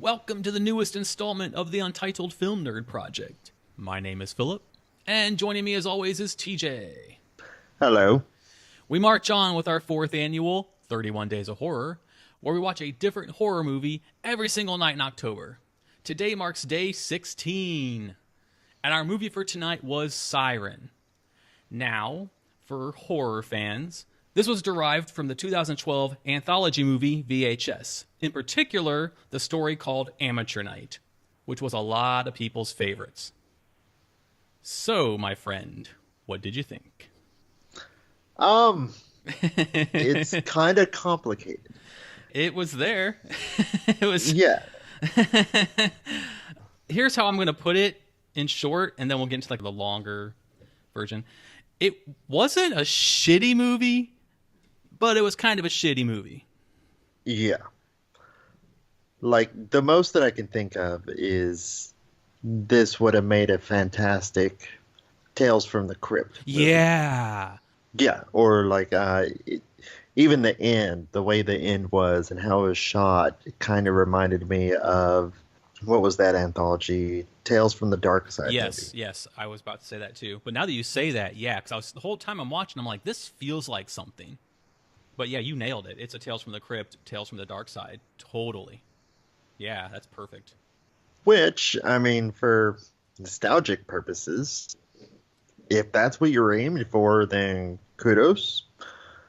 Welcome to the newest installment of the Untitled Film Nerd Project. My name is Philip, and joining me as always is TJ. Hello. We march on with our fourth annual 31 Days of Horror, where we watch a different horror movie every single night in October. Today marks day 16, and our movie for tonight was SiREN. Now, for horror fans, this was derived from the 2012 anthology movie VHS, in particular, the story called Amateur Night, which was a lot of people's favorites. So, my friend, what did you think? It's kind of complicated. It was there. It was. Yeah. Here's how I'm going to put it in short, and then we'll get into like the longer version. It wasn't a shitty movie, but it was kind of a shitty movie. Yeah. Like, the most that I can think of is this would have made a fantastic Tales from the Crypt movie. Yeah. Yeah, or like even the end, the way the end was and how it was shot, it kind of reminded me of, what was that anthology? Tales from the Dark Side movie. Yes, I was about to say that too. But now that you say that, yeah, because the whole time I'm watching, I'm like, this feels like something. But yeah, you nailed it. It's a Tales from the Crypt, Tales from the Dark Side. Totally. Yeah, that's perfect. Which, I mean, for nostalgic purposes, if that's what you're aiming for, then kudos.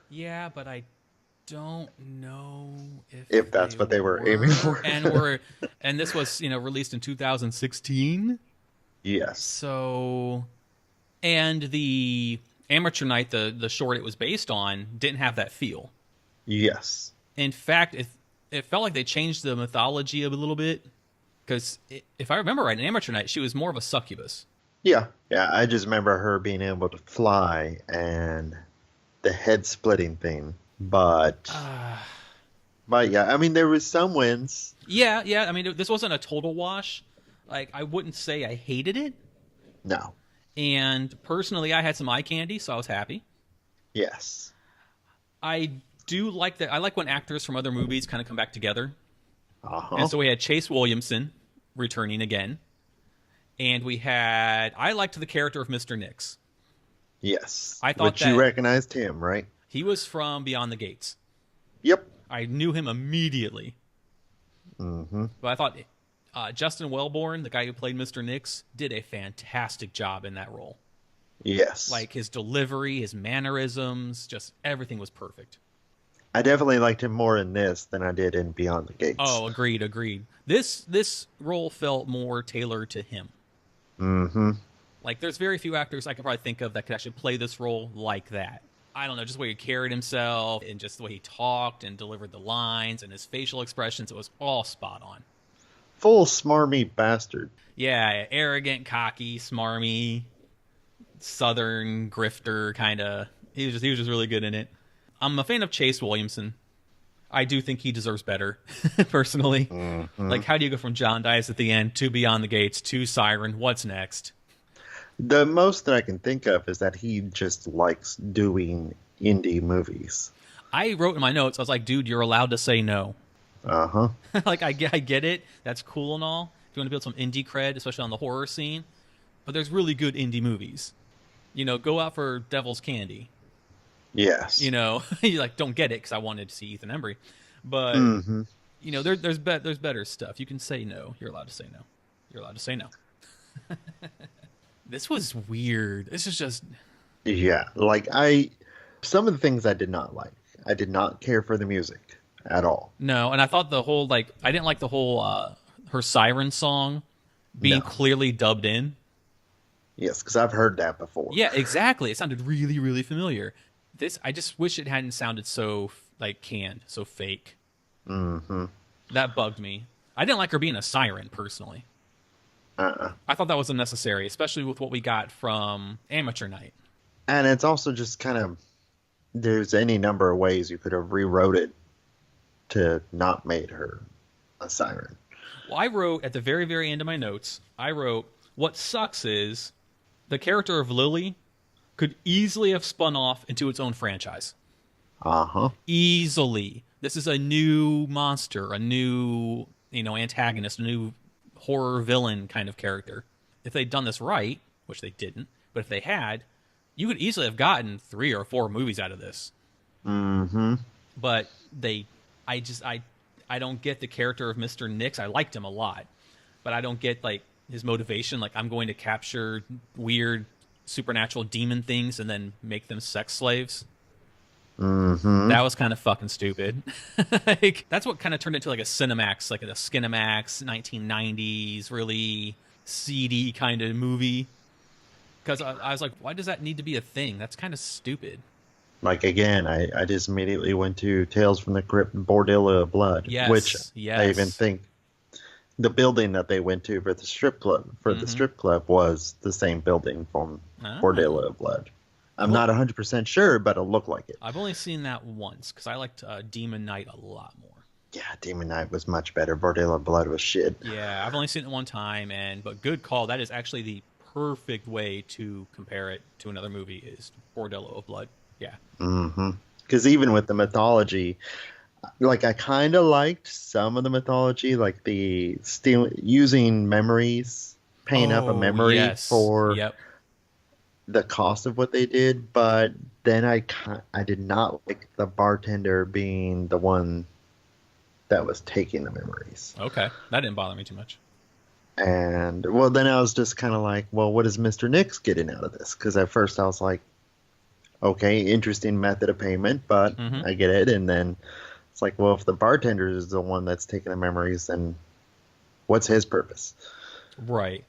Yeah, but I don't know If that's what they were aiming for. And this was, released in 2016. Yes. So, and the Amateur Night, the short it was based on, didn't have that feel. Yes. In fact, it felt like they changed the mythology a little bit. Because if I remember right, in Amateur Night, she was more of a succubus. Yeah. Yeah, I just remember her being able to fly and the head-splitting thing. But yeah, I mean, there was some wins. Yeah. I mean, this wasn't a total wash. Like, I wouldn't say I hated it. No. And personally, I had some eye candy, so I was happy. Yes. I do like that. I like when actors from other movies kind of come back together. Uh-huh. And so we had Chase Williamson returning again. And I liked the character of Mr. Nix. Yes. I thought you recognized him, right? He was from Beyond the Gates. Yep. I knew him immediately. Mm-hmm. But I thought Justin Wellborn, the guy who played Mr. Nix, did a fantastic job in that role. Yes. Like his delivery, his mannerisms, just everything was perfect. I definitely liked him more in this than I did in Beyond the Gates. Oh, agreed. This role felt more tailored to him. Mm-hmm. Like, there's very few actors I could probably think of that could actually play this role like that. I don't know, just the way he carried himself and just the way he talked and delivered the lines and his facial expressions, it was all spot on. Full smarmy bastard. Yeah, arrogant, cocky, smarmy, southern grifter kind of. He was just really good in it. I'm a fan of Chase Williamson. I do think he deserves better, personally. Mm-hmm. Like, how do you go from John Dies at the end to Beyond the Gates to SiREN? What's next? The most that I can think of is that he just likes doing indie movies. I wrote in my notes, I was like, dude, you're allowed to say no. Uh-huh. Like, I get it. That's cool and all. If you want to build some indie cred, especially on the horror scene. But there's really good indie movies. Go out for Devil's Candy. Yes. You like, don't get it because I wanted to see Ethan Embry. But, there's better stuff. You can say no. You're allowed to say no. You're allowed to say no. This was weird. This is just... Yeah, like some of the things I did not like. I did not care for the music at all. No, and I thought the whole, I didn't like the whole, her SiREN song being clearly dubbed in. Yes, because I've heard that before. Yeah, exactly. It sounded really, really familiar. I just wish it hadn't sounded so, canned, so fake. Mm-hmm. That bugged me. I didn't like her being a siren, personally. I thought that was unnecessary, especially with what we got from Amateur Night. And it's also just kind of, there's any number of ways you could have rewrote it to not made her a siren. Well, I wrote, at the very, very end of my notes, what sucks is the character of Lily could easily have spun off into its own franchise. Uh-huh. Easily. This is a new monster, a new antagonist, a new horror villain kind of character. If they'd done this right, which they didn't, but if they had, you could easily have gotten 3 or 4 movies out of this. Mm-hmm. But I don't get the character of Mr. Nix. I liked him a lot, but I don't get like his motivation. Like, I'm going to capture weird supernatural demon things and then make them sex slaves. Mm-hmm. That was kind of fucking stupid. Like, that's what kind of turned into like a Cinemax, like a Skinemax 1990s, really seedy kind of movie. Because I was like, why does that need to be a thing? That's kind of stupid. Like, again, I just immediately went to Tales from the Crypt and Bordello of Blood, which I even think the building that they went to for the strip club was the same building from Bordello of Blood. I'm not 100% sure, but it looked like it. I've only seen that once because I liked Demon Knight a lot more. Yeah, Demon Knight was much better. Bordello of Blood was shit. Yeah, I've only seen it one time, but good call. That is actually the perfect way to compare it to another movie is Bordello of Blood. Yeah. Mm-hmm. Because even with the mythology, like, I kind of liked some of the mythology, like the using memories, paying up a memory for the cost of what they did. But then I did not like the bartender being the one that was taking the memories. Okay, that didn't bother me too much. And well, then I was just kind of like, well, what is Mr. Nix getting out of this? Because at first I was like, okay, interesting method of payment, but I get it. And then it's like, well, if the bartender is the one that's taking the memories, then what's his purpose? Right.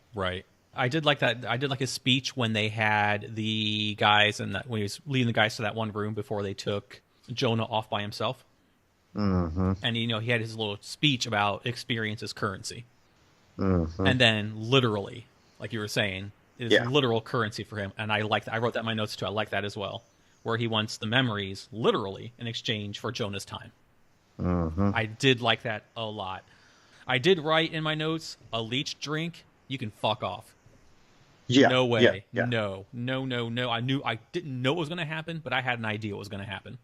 I did like that. I did like his speech when they had the guys and when he was leading the guys to that one room before they took Jonah off by himself. Mm-hmm. And he had his little speech about experience as currency. Mm-hmm. And then literally, like you were saying, is literal currency for him. And I like that. I wrote that in my notes too. I like that as well, where he wants the memories literally in exchange for Jonah's time. Mm-hmm. I did like that a lot. I did write in my notes, a leech drink, you can fuck off. Yeah. No way. Yeah. No. I didn't know it was going to happen, but I had an idea what was going to happen.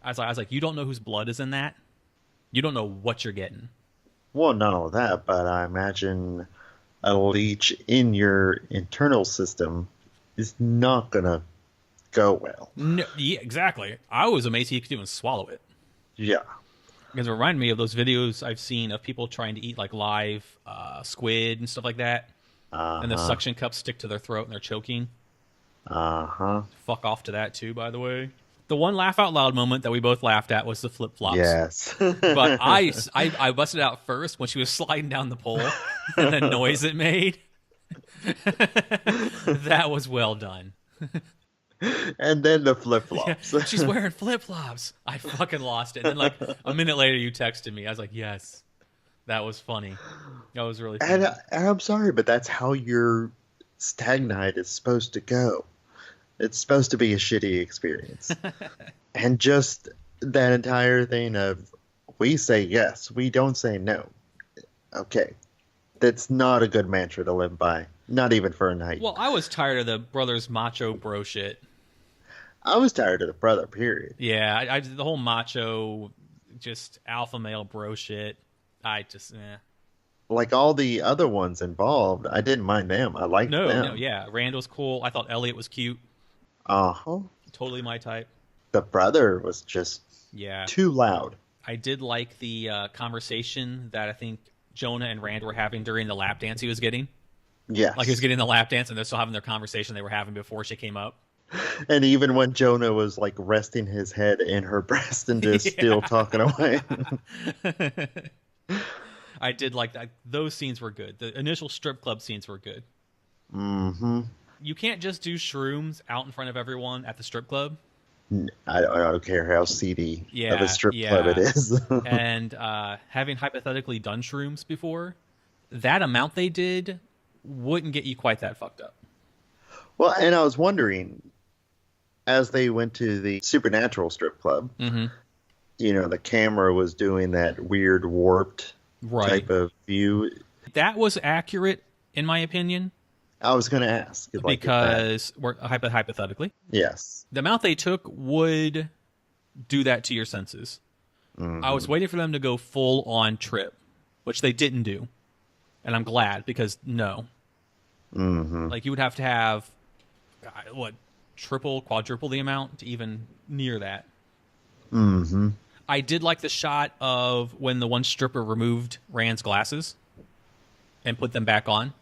I was like, you don't know whose blood is in that? You don't know what you're getting. Well, not all that, but I imagine a leech in your internal system is not going to go well. No, yeah, exactly. I was amazed he could even swallow it. Yeah. Because it reminded me of those videos I've seen of people trying to eat like live squid and stuff like that. And the suction cups stick to their throat and they're choking. Fuck off to that too, by the way. The one laugh out loud moment that we both laughed at was the flip flops. Yes. But I busted out first when she was sliding down the pole and the noise it made. That was well done. And then the flip flops. Yeah, she's wearing flip flops. I fucking lost it. And then like a minute later you texted me. I was like, yes. That was funny. That was really funny. And I'm sorry, but that's how your stag night is supposed to go. It's supposed to be a shitty experience. And just that entire thing of, we say yes, we don't say no. Okay. That's not a good mantra to live by. Not even for a night. Well, I was tired of the brothers macho bro shit. I was tired of the brother, period. Yeah, the whole macho, just alpha male bro shit. Like all the other ones involved, I didn't mind them. I liked them. No, yeah. Randall's cool. I thought Elliot was cute. Totally my type. The brother was just too loud. I did like the conversation that I think Jonah and Rand were having during the lap dance he was getting. Yeah. Like he was getting the lap dance and they're still having their conversation they were having before she came up. And even when Jonah was like resting his head in her breast and just still talking away. I did like that. Those scenes were good. The initial strip club scenes were good. Mm-hmm. You can't just do shrooms out in front of everyone at the strip club. I don't care how seedy of a strip club it is. And having hypothetically done shrooms before, that amount they did wouldn't get you quite that fucked up. Well, and I was wondering, as they went to the supernatural strip club, the camera was doing that weird warped type of view. That was accurate, in my opinion. I was going to ask. Because, hypothetically, yes, the amount they took would do that to your senses. I was waiting for them to go full on trip which they didn't do. And I'm glad, because no. Mm-hmm. Like, you would have to have, triple, quadruple the amount to even near that. Mm-hmm. I did like the shot of when the one stripper removed Rand's glasses and put them back on.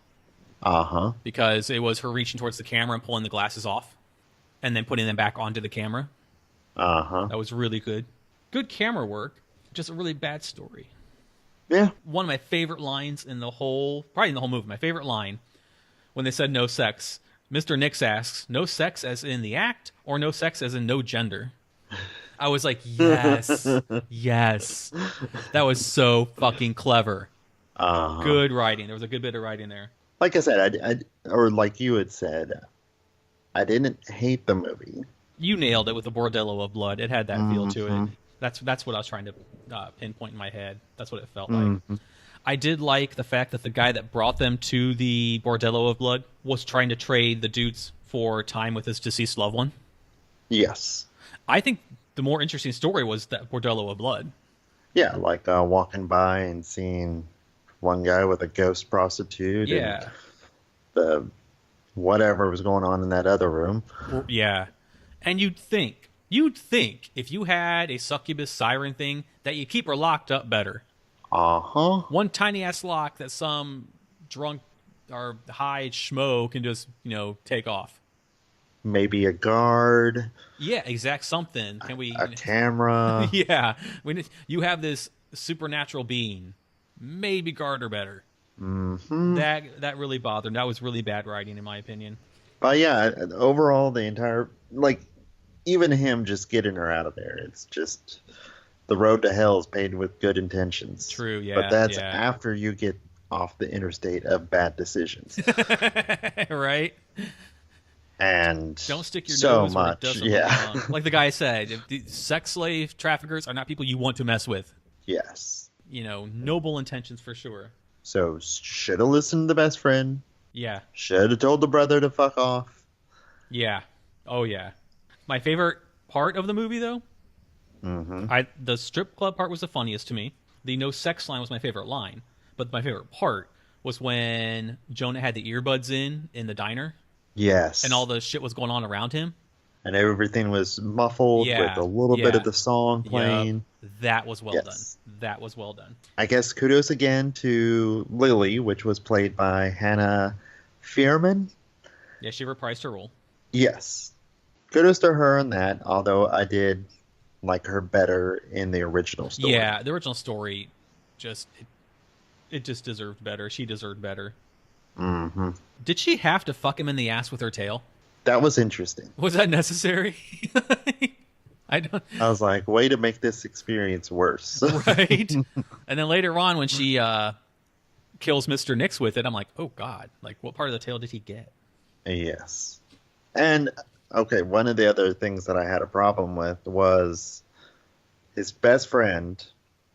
Uh-huh. Because it was her reaching towards the camera and pulling the glasses off and then putting them back onto the camera. Uh-huh. That was really good. Good camera work, just a really bad story. Yeah. One of my favorite lines in the whole movie, my favorite line, when they said no sex, Mr. Nix asks, no sex as in the act or no sex as in no gender? I was like, yes, yes. That was so fucking clever. Good writing. There was a good bit of writing there. Like I said, or like you had said, I didn't hate the movie. You nailed it with the bordello of blood. It had that feel to it. That's what I was trying to pinpoint in my head. That's what it felt like. I did like the fact that the guy that brought them to the bordello of blood was trying to trade the dudes for time with his deceased loved one. Yes. I think the more interesting story was that bordello of blood. Yeah, like walking by and seeing one guy with a ghost prostitute. Yeah. And the whatever was going on in that other room. Yeah. And you'd think if you had a succubus SiREN thing that you'd keep her locked up better. Uh-huh. One tiny ass lock that some drunk or high schmo can just, take off. Maybe a guard. Yeah, exact something. Can we a camera? Yeah. You have this supernatural being. Maybe guard her better. Mm-hmm. That really bothered. That was really bad writing, in my opinion. But yeah, overall, the entire, even him just getting her out of there, it's just, the road to hell is paved with good intentions. True, yeah. But that's after you get off the interstate of bad decisions. Right? And don't stick your so nose where much, it doesn't yeah. belong. Like the guy said, if the sex slave traffickers are not people you want to mess with. Yes. Noble intentions for sure. So, should have listened to the best friend. Yeah. Should have told the brother to fuck off. Yeah. Oh, yeah. My favorite part of the movie, though, the strip club part was the funniest to me. The no sex line was my favorite line. But my favorite part was when Jonah had the earbuds in the diner. Yes. And all the shit was going on around him. And everything was muffled with a little bit of the song playing. Yep. That was well done. That was well done. I guess kudos again to Lily, which was played by Hannah Fierman. Yeah, she reprised her role. Yes. Kudos to her on that, although I did like her better in the original story. Yeah, the original story it just deserved better. She deserved better. Mm-hmm. Did she have to fuck him in the ass with her tail? That was interesting. Was that necessary? I was like, way to make this experience worse. Right? And then later on, when she kills Mr. Nix with it, I'm like, oh, God. Like, what part of the tail did he get? Yes. And, okay, one of the other things that I had a problem with was his best friend,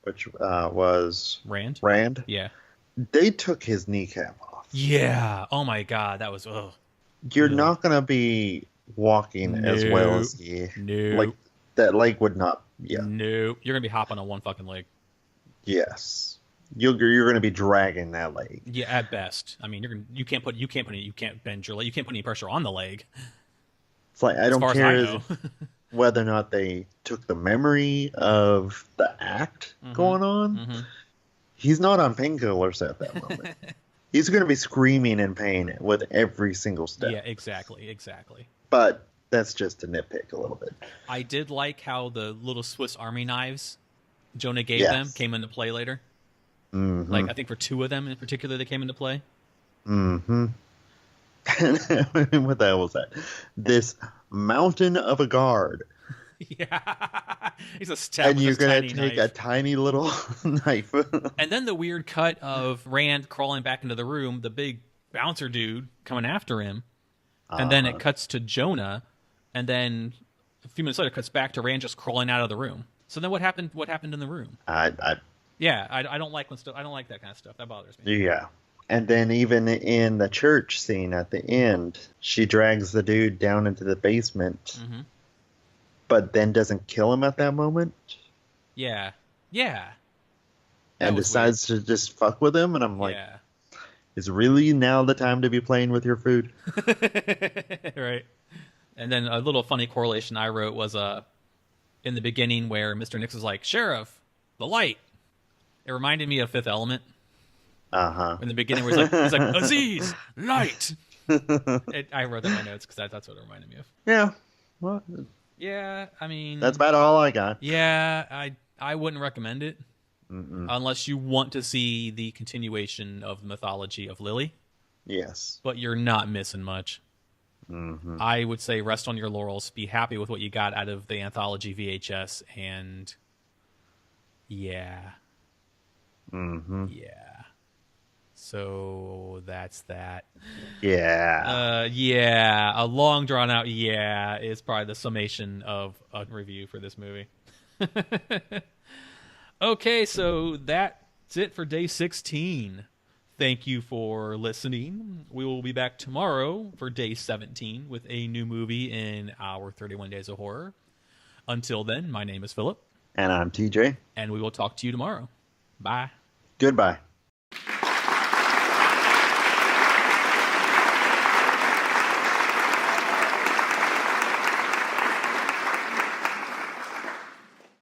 which was... Rand? Yeah. They took his kneecap off. Yeah. Oh, my God. That was... Ugh. You're not going to be walking as well as he... No. Like, that leg would not... Yeah. No. You're going to be hopping on one fucking leg. Yes. You're going to be dragging that leg. Yeah, at best. I mean, you can't bend your leg. You can't put any pressure on the leg. It's like, I don't care whether or not they took the memory of the act going on. Mm-hmm. He's not on painkillers at that moment. He's going to be screaming in pain with every single step. Yeah, exactly. But that's just a nitpick a little bit. I did like how the little Swiss Army knives Jonah gave them came into play later. Mm-hmm. Like, I think for two of them in particular, they came into play. Mm-hmm. What the hell was that? This mountain of a guard. Yeah. He's a stab. And you're going to take a tiny little knife. And then the weird cut of Rand crawling back into the room, the big bouncer dude coming after him. And then it cuts to Jonah. And then a few minutes later, it cuts back to Rand just crawling out of the room. So then what happened in the room? I don't like I don't like that kind of stuff. That bothers me. Yeah. And then even in the church scene at the end, she drags the dude down into the basement. Mm-hmm. But then doesn't kill him at that moment. Yeah. and was decides to just fuck with him, and I'm like, yeah. is really now the time to be playing with your food? Right. And then a little funny correlation I wrote was in the beginning where Mr. Nix was like, "Sheriff, the light." It reminded me of Fifth Element. Uh-huh. In the beginning where he's like Aziz, light. I wrote that in my notes because that's what it reminded me of. Yeah. Well, Yeah, I mean, that's about all I got. yeah, I wouldn't recommend it unless you want to see the continuation of the mythology of Lily. Yes. But you're not missing much. I would say rest on your laurels. Be happy with what you got out of the anthology VHS, and yeah, yeah. So that's that. Yeah. Yeah, a long drawn out yeah is probably the summation of a review for this movie. Okay, so that's it for day 16. Thank you for listening. We will be back tomorrow for day 17 with a new movie in our 31 Days of Horror. Until then, my name is Philip. And I'm TJ. And we will talk to you tomorrow. Bye. Goodbye.